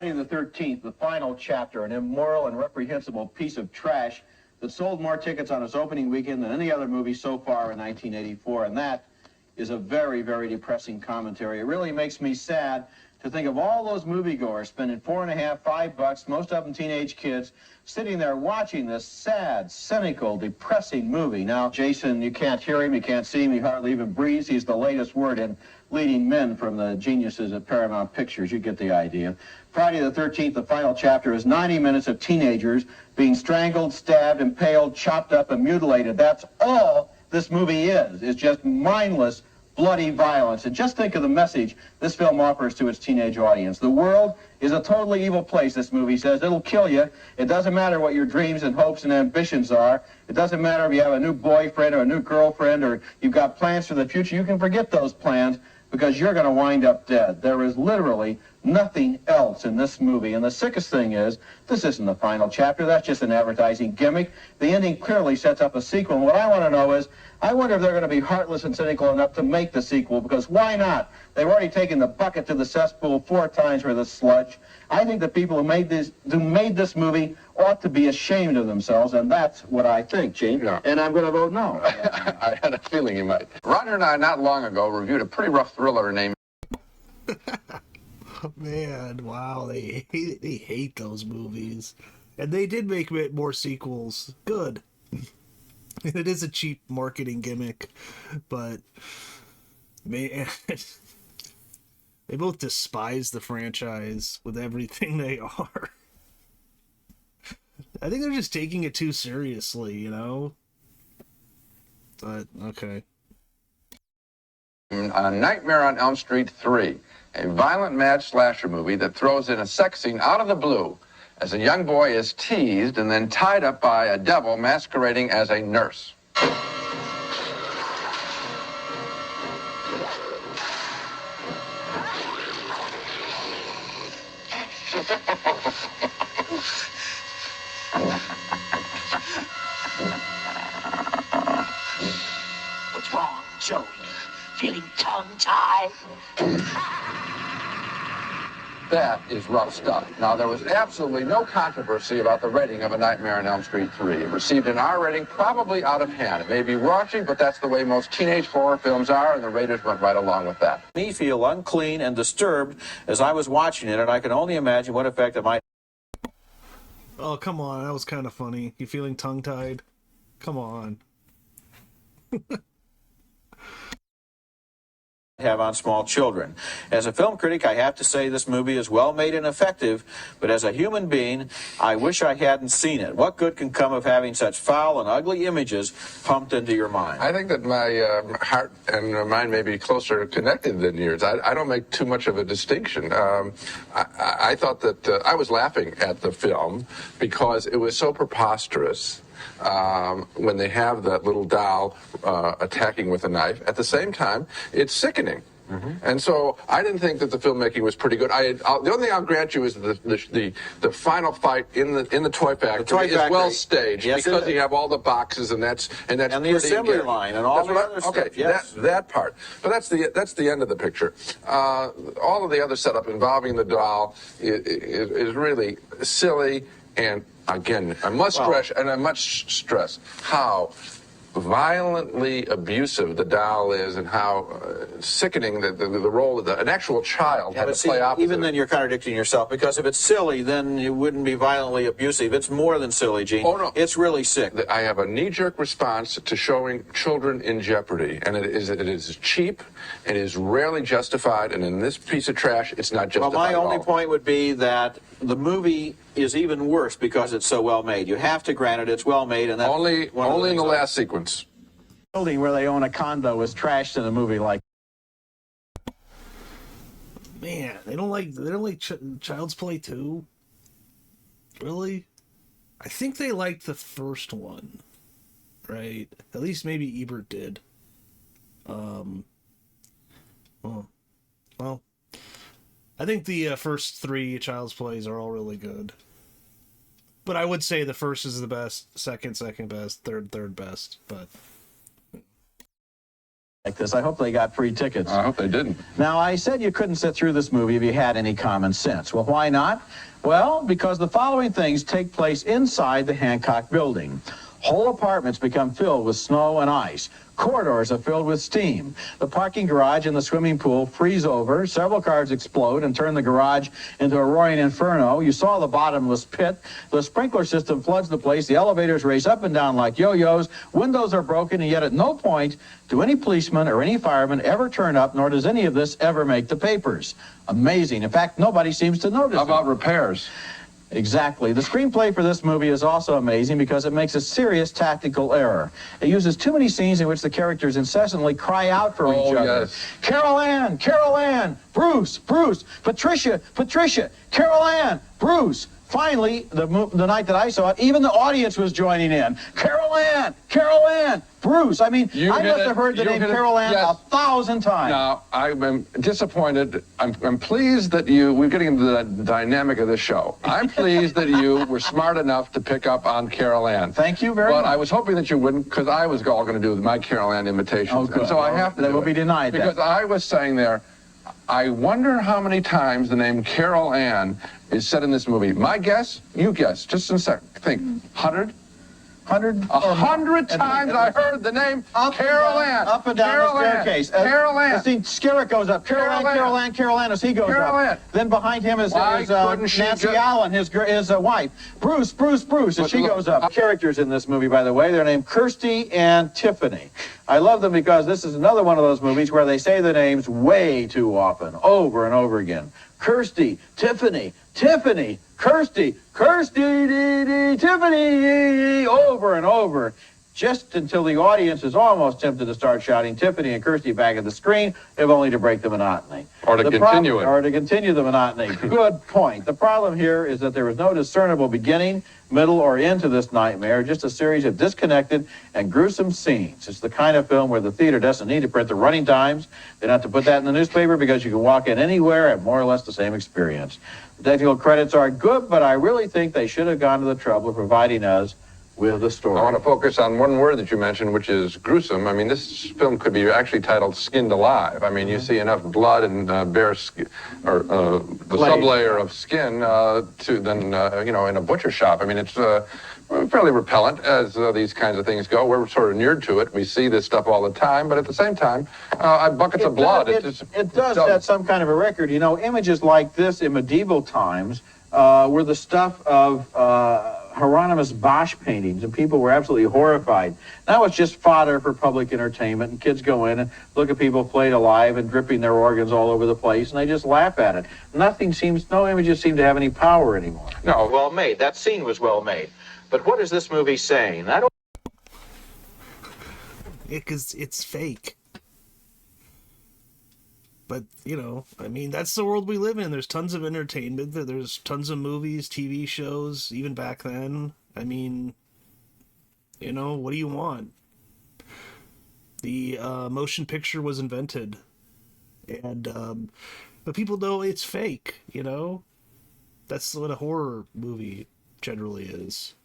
Friday the 13th, the final chapter, an immoral and reprehensible piece of trash that sold more tickets on its opening weekend than any other movie so far in 1984, and that is a very, very depressing commentary. It really makes me sad to think of all those moviegoers spending $4.50, $5, most of them teenage kids, sitting there watching this sad, cynical, depressing movie. Now, Jason, you can't hear him, you can't see him, he hardly even breathes. He's the latest word in leading men from the geniuses at Paramount Pictures. You get the idea. Friday the 13th, the final chapter, is 90 minutes of teenagers being strangled, stabbed, impaled, chopped up, and mutilated. That's all this movie is just mindless, bloody violence. And just think of the message this film offers to its teenage audience. The world is a totally evil place, this movie says. It'll kill you. It doesn't matter what your dreams and hopes and ambitions are. It doesn't matter if you have a new boyfriend or a new girlfriend or you've got plans for the future. You can forget those plans because you're going to wind up dead. There is literally nothing else in this movie. And the sickest thing is, this isn't the final chapter. That's just an advertising gimmick. The ending clearly sets up a sequel. And what I want to know is, I wonder if they're going to be heartless and cynical enough to make the sequel, because why not? They've already taken the bucket to the cesspool 4 times for this sludge. I think the people who made this movie ought to be ashamed of themselves, and that's what I think, Gene. Yeah. And I'm going to vote no. I had a feeling you might. Roger and I, not long ago, reviewed a pretty rough thriller named... Man, wow, they hate those movies. And they did make more sequels. Good. It is a cheap marketing gimmick, but man, they both despise the franchise with everything they are. I think they're just taking it too seriously, you know? But, okay. A Nightmare on Elm Street 3, a violent mad slasher movie that throws in a sex scene out of the blue as a young boy is teased and then tied up by a devil masquerading as a nurse. What's wrong, Joey? Feeling tongue-tied? That is rough stuff. Now, there was absolutely no controversy about the rating of A Nightmare on Elm Street 3. It received an R rating probably out of hand. It may be raunchy, but that's the way most teenage horror films are, and the raters went right along with that. Me feel unclean and disturbed as I was watching it, and I can only imagine what effect it might Oh, come on, that was kind of funny. You feeling tongue-tied? Come on. have on small children. As a film critic, I have to say this movie is well made and effective, but as a human being, I wish I hadn't seen it. What good can come of having such foul and ugly images pumped into your mind? I think that my heart and mind may be closer connected than yours. I don't make too much of a distinction. I thought that I was laughing at the film because it was so preposterous. When they have that little doll attacking with a knife. At the same time, it's sickening. Mm-hmm. And so I didn't think that the filmmaking was pretty good. The only thing I'll grant you is the final fight in the toy factory is well staged, yes, because you have all the boxes and the assembly line and all the other stuff. Okay, yes. that part. But that's the end of the picture. All of the other setup involving the doll is really silly. And again, I must stress how violently abusive the doll is and how sickening the role of an actual child had to play opposite. Even then you're contradicting yourself, because if it's silly, then it wouldn't be violently abusive. It's more than silly, Gene. Oh, no. It's really sick. I have a knee-jerk response to showing children in jeopardy, and it is cheap, it is rarely justified, and in this piece of trash, it's not justified. Well, my only point would be that the movie is even worse because it's so well made. You have to grant it, it's well made, and that's only in the last sequence. Building where they own a condo is trashed in a movie like. Man, they don't like Child's Play 2? Really? I think they liked the first one, right? At least maybe Ebert did. Well, I think the first 3 Child's Plays are all really good. But I would say the first is the best, second best, third best, but... like this. I hope they got free tickets. I hope they didn't. Now, I said you couldn't sit through this movie if you had any common sense. Well, why not? Well, because the following things take place inside the Hancock building. Whole apartments become filled with snow and ice. Corridors are filled with steam. The parking garage and the swimming pool freeze over. Several cars explode and turn the garage into a roaring inferno. You saw the bottomless pit. The sprinkler system floods the place. The elevators race up and down like yo-yos. Windows are broken, and yet at no point do any policeman or any fireman ever turn up, nor does any of this ever make the papers. Amazing. In fact, nobody seems to notice. How about repairs? Exactly. The screenplay for this movie is also amazing because it makes a serious tactical error. It uses too many scenes in which the characters incessantly cry out for each other. Yes. Carol Ann, Carol Ann, Bruce, Bruce, Patricia, Patricia, Carol Ann, Bruce. Finally, the night that I saw it, even the audience was joining in. Carol Ann, Bruce. I mean, I must have heard the name Carol Ann 1,000 times. Now, I'm disappointed. I'm pleased that we're getting into the dynamic of the show. I'm pleased that you were smart enough to pick up on Carol Ann. Thank you very much. But I was hoping that you wouldn't, because I was all going to do my Carol Ann imitations. Oh, good. And so I have to That will be denied. Because I was saying there, I wonder how many times the name Carol Ann is said in this movie. My guess, you guess, just in a second. Think, 100? 100 times I heard the name Carol Ann. Up and down the staircase. Carol Ann. Skerritt goes up. Carol Ann, as he goes up. Then behind him is Nancy Allen, his wife. Bruce, as she goes up. Characters in this movie, by the way, they're named Kirsty and Tiffany. I love them because this is another one of those movies where they say the names way too often, over and over again. Kirsty, Tiffany, Tiffany, Kirsty, Tiffany, over and over, just until the audience is almost tempted to start shouting Tiffany and Kirsty back at the screen, if only to break the monotony. Or to continue it. Or to continue the monotony. Good point. The problem here is that there is no discernible beginning, middle, or end to this nightmare, just a series of disconnected and gruesome scenes. It's the kind of film where the theater doesn't need to print the running times. They don't have to put that in the newspaper because you can walk in anywhere and more or less the same experience. The technical credits are good, but I really think they should have gone to the trouble of providing us with the story. I want to focus on one word that you mentioned, which is gruesome. I mean, this film could be actually titled Skinned Alive. I mean, you see enough blood and bare skin, or the sublayer of skin you know, in a butcher shop. I mean, it's fairly repellent as these kinds of things go. We're sort of inured to it. We see this stuff all the time, but at the same time, buckets of blood. It does set some kind of a record. You know, images like this in medieval times were the stuff of Hieronymus Bosch paintings, and people were absolutely horrified. Now it's just fodder for public entertainment, and kids go in and look at people flayed alive and dripping their organs all over the place, and they just laugh at it. No images seem to have any power anymore. No, well made. That scene was well made. But what is this movie saying? Because it's fake. But, you know, I mean, that's the world we live in. There's tons of entertainment. There's tons of movies, TV shows, even back then. I mean, you know, what do you want? The motion picture was invented. And, but people know it's fake, you know? That's what a horror movie generally is.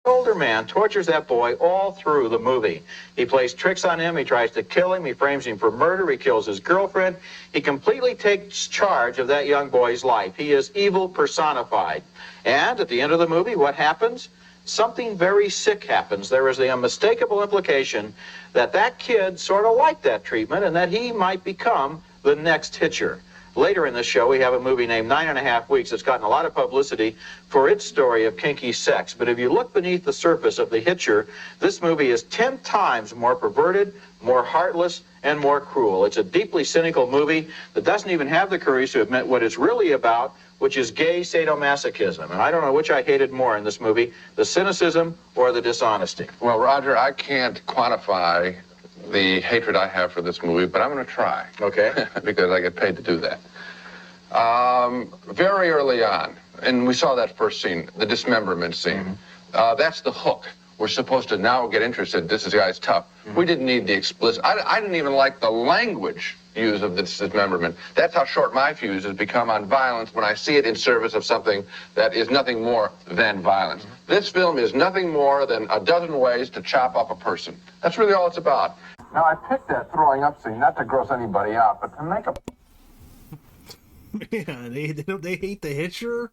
Older man tortures that boy all through the movie. He plays tricks on him. He tries to kill him. He frames him for murder. He kills his girlfriend. He completely takes charge of that young boy's life. He is evil personified. And at the end of the movie, what happens? Something very sick happens. There is the unmistakable implication that that kid sort of liked that treatment and that he might become the next Hitcher. Later in the show, we have a movie named 9½ Weeks that's gotten a lot of publicity for its story of kinky sex. But if you look beneath the surface of The Hitcher, this movie is 10 times more perverted, more heartless, and more cruel. It's a deeply cynical movie that doesn't even have the courage to admit what it's really about, which is gay sadomasochism. And I don't know which I hated more in this movie, the cynicism or the dishonesty. Well, Roger, I can't quantify the hatred I have for this movie, but I'm going to try. Okay. Because I get paid to do that. Very early on, and we saw that first scene, the dismemberment scene. That's the hook. we're supposed to now get interested. This guy's tough. We didn't need the explicit. I didn't even like the language used of this dismemberment. That's how short my fuse has become on violence when I see it in service of something that is nothing more than violence. This film is nothing more than a dozen ways to chop up a person. That's really all it's about. Now, I picked that throwing up scene not to gross anybody out, but to make a... Yeah, they hate the Hitcher.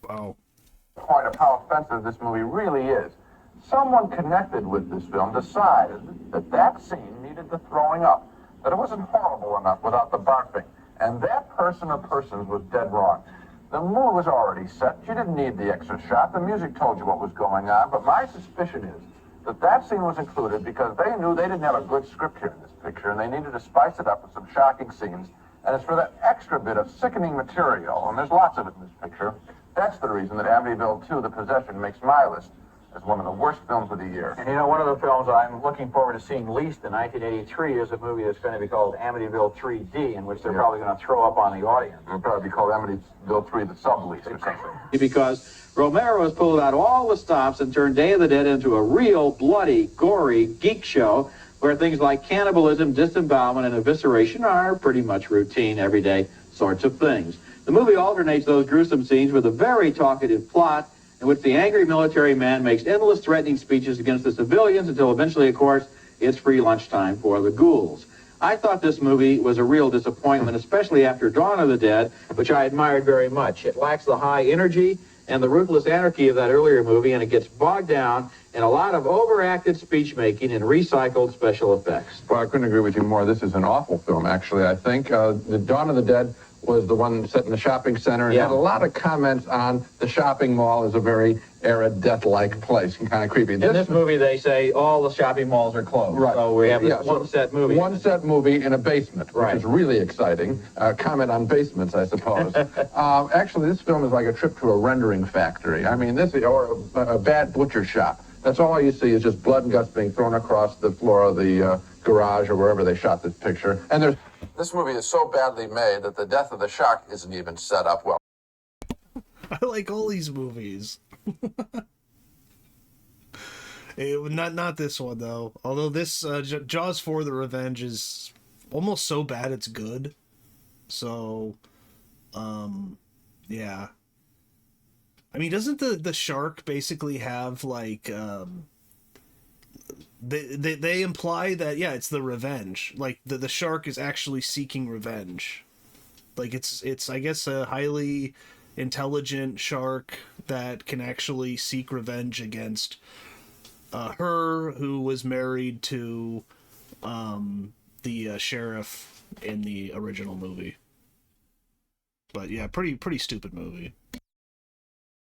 Wow. Point of how offensive this movie really is. Someone connected with this film decided that that scene needed the throwing up, that it wasn't horrible enough without the barfing, and that person or persons was dead wrong. The mood was already set. You didn't need the extra shot. The music told you what was going on, but my suspicion is that that scene was included because they knew they didn't have a good script here in this picture, and they needed to spice it up with some shocking scenes, and it's for that extra bit of sickening material, and there's lots of it in this picture. That's the reason that Amityville 2, The Possession, makes my list as one of the worst films of the year. And you know, one of the films I'm looking forward to seeing least in 1983 is a movie that's going to be called Amityville 3D, in which they're probably going to throw up on the audience. It'll probably be called Amityville 3, The Sublease or something. Because Romero has pulled out all the stops and turned Day of the Dead into a real bloody, gory geek show where things like cannibalism, disembowelment, and evisceration are pretty much routine, everyday sorts of things. The movie alternates those gruesome scenes with a very talkative plot in which the angry military man makes endless threatening speeches against the civilians until eventually, of course, it's free lunchtime for the ghouls. I thought this movie was a real disappointment, especially after Dawn of the Dead, which I admired very much. It lacks the high energy and the ruthless anarchy of that earlier movie, and it gets bogged down in a lot of overacted speech-making and recycled special effects. Well, I couldn't agree with you more. This is an awful film, actually, I think. The Dawn of the Dead was the one set in the shopping center and had a lot of comments on the shopping mall as a very arid, death-like place and kind of creepy. In this movie, they say all the shopping malls are closed. Right. So we have this one-set movie. One-set movie in a basement, which is really exciting. Comment on basements, I suppose. Actually, this film is like a trip to a rendering factory. I mean, or a bad butcher shop. That's all you see is just blood and guts being thrown across the floor of the garage or wherever they shot this picture. And this movie is so badly made that the death of the shark isn't even set up well. I like all these movies. Not this one though. Although this Jaws 4: The Revenge is almost so bad it's good. So, yeah. I mean, doesn't the shark basically have like they imply that it's the revenge. Like the shark is actually seeking revenge. Like it's I guess a highly intelligent shark that can actually seek revenge against her who was married to the sheriff in the original movie. But yeah, pretty stupid movie.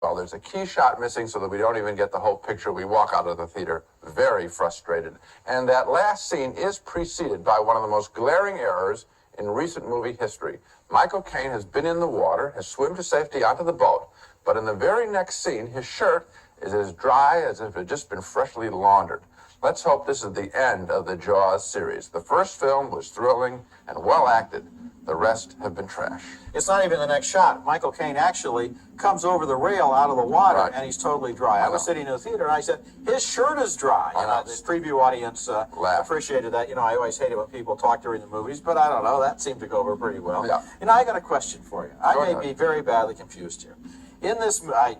Well, there's a key shot missing so that we don't even get the whole picture. We walk out of the theater very frustrated. And that last scene is preceded by one of the most glaring errors in recent movie history. Michael Caine has been in the water, has swum to safety onto the boat, but in the very next scene, his shirt is as dry as if it had just been freshly laundered. Let's hope this is the end of the Jaws series. The first film was thrilling and well acted. The rest have been trash. It's not even the next shot. Michael Caine actually comes over the rail out of the water, and he's totally dry. I was sitting in the theater, and I said, his shirt is dry. The preview audience appreciated that. I always hated when people talk during the movies, but I don't know. That seemed to go over pretty well. Yeah. I got a question for you. I may be very badly confused here. In this, I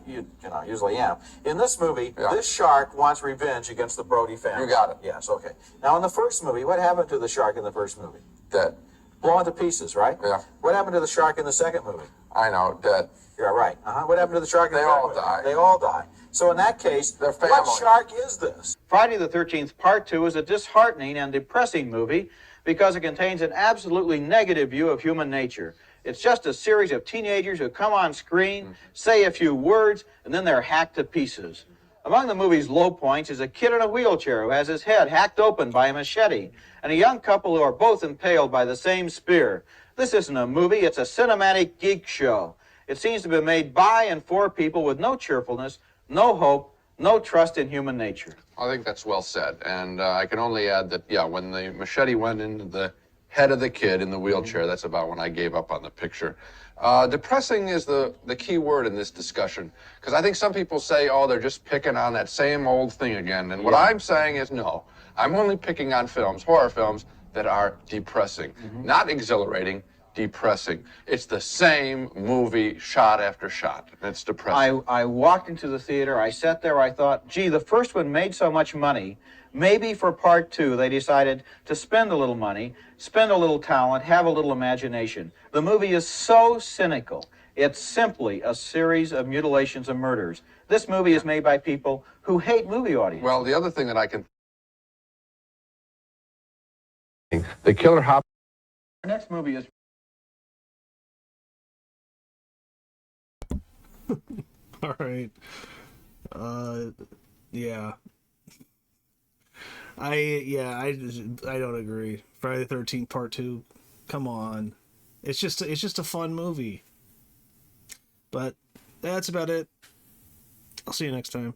usually am. In this movie, this shark wants revenge against the Brody family. You got it. Yes, okay. Now, in the first movie, what happened to the shark in the first movie? Dead. Blown to pieces, right? Yeah. What happened to the shark in the second movie? I know, dead. Yeah, right. What happened to the shark in the third movie? They all die. They all die. So in that case, Their family. what shark is this? Friday the 13th Part 2 is a disheartening and depressing movie because it contains an absolutely negative view of human nature. It's just a series of teenagers who come on screen, say a few words, and then they're hacked to pieces. Among the movie's low points is a kid in a wheelchair who has his head hacked open by a machete, and a young couple who are both impaled by the same spear. This isn't a movie, it's a cinematic geek show. It seems to be made by and for people with no cheerfulness, no hope, no trust in human nature. I think that's well said. And I can only add that, when the machete went into the head of the kid in the wheelchair. That's about when I gave up on the picture. Depressing is the key word in this discussion, because I think some people say, oh, they're just picking on that same old thing again. And what I'm saying is no. I'm only picking on films, horror films, that are depressing. Not exhilarating, depressing. It's the same movie shot after shot. It's depressing. I walked into the theater, I sat there, I thought, gee, the first one made so much money. Maybe for part two, they decided to spend a little money, spend a little talent, have a little imagination. The movie is so cynical. It's simply a series of mutilations and murders. This movie is made by people who hate movie audiences. Well, the other thing that I can... The killer hop... Our next movie is... All right. Yeah. I don't agree. Friday the 13th Part 2. Come on. It's just a fun movie. But that's about it. I'll see you next time.